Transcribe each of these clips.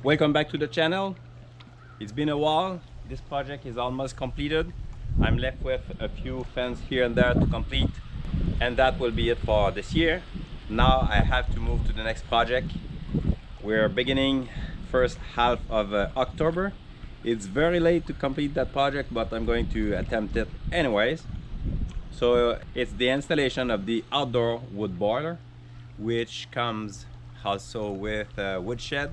Welcome back to the channel. It's been a while. This project is almost completed. I'm left with a few fence here and there to complete, and that will be it for this year. Now I have to move to the next project. We're beginning first half of October. It's very late to complete that project, but I'm going to attempt it anyways. So it's the installation of the outdoor wood boiler, which comes also with a wood shed,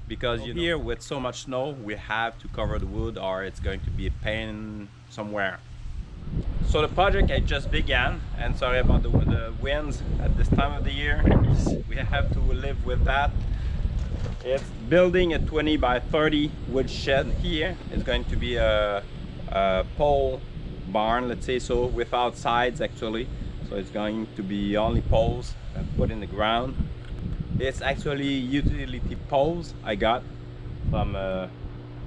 because here with so much snow we have to cover the wood or it's going to be a pain somewhere. So the project I just began, and sorry about the winds at this time of the year. We have to live with that. It's building a 20 by 30 wood shed here. It's going to be a pole barn, let's say, so without sides actually. So it's going to be only poles put in the ground. It's actually utility poles I got from a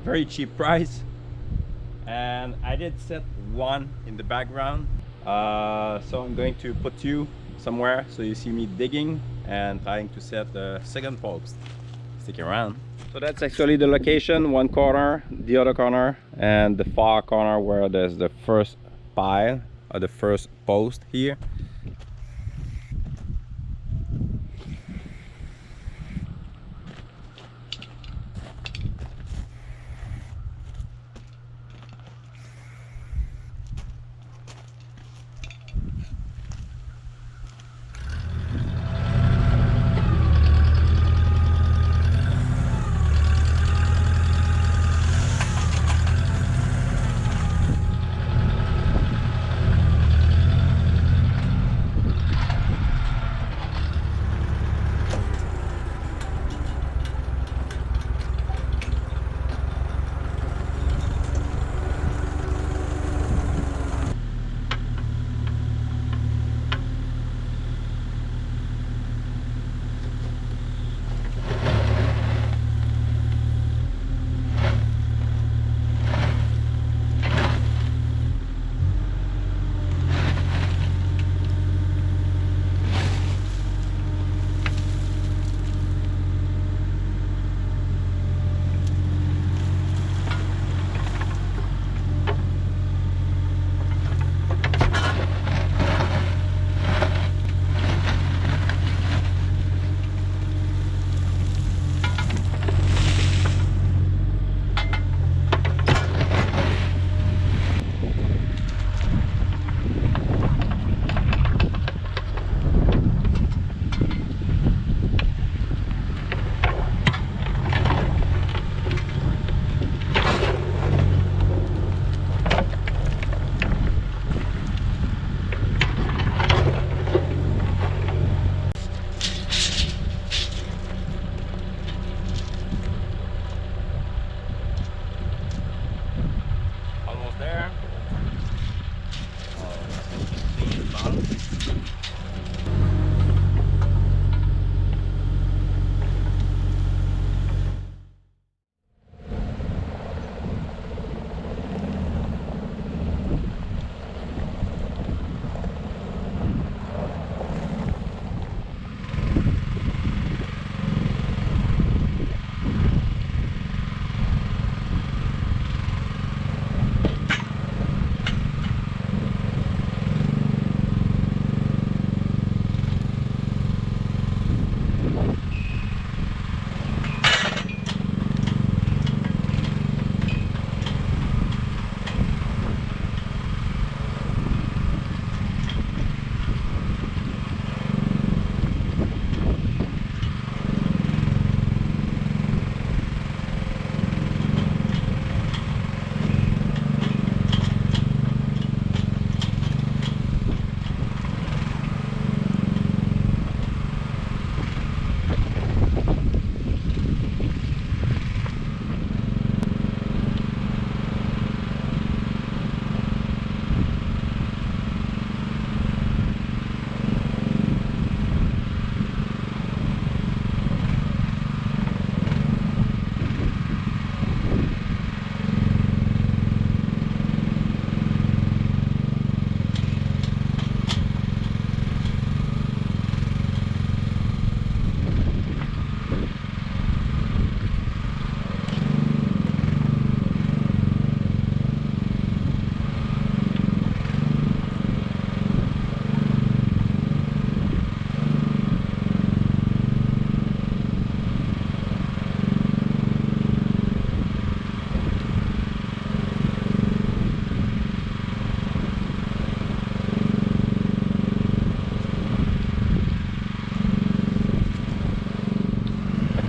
very cheap price, and I did set one in the background. So I'm going to put you somewhere so you see me digging and trying to set the second post. Stick around. So that's actually the location, one corner, the other corner, and the far corner where there's the first pile or the first post here.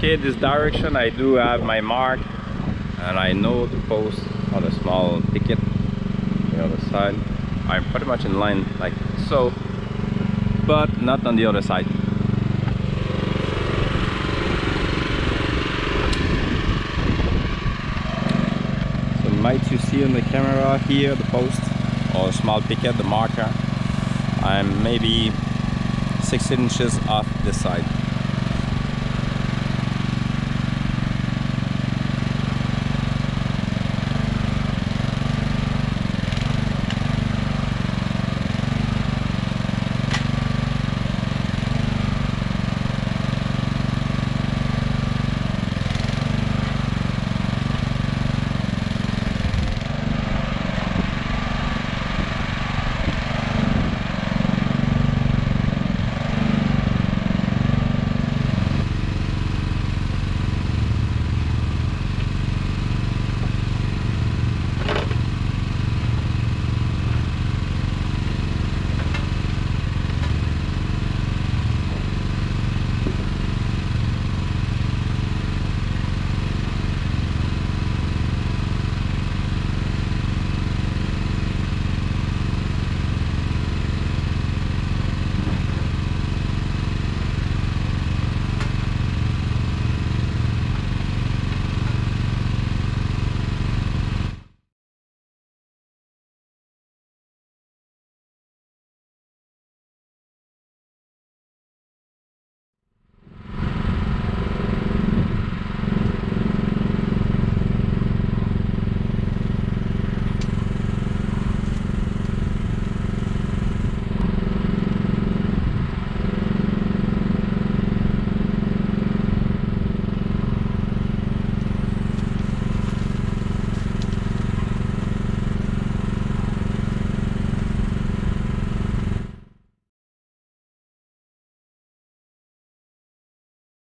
Okay, this direction I do have my mark, and I know the post on a small picket on the other side. I'm pretty much in line like so, but not on the other side. So might you see on the camera here the post or a small picket, the marker? I'm maybe 6 inches off this side.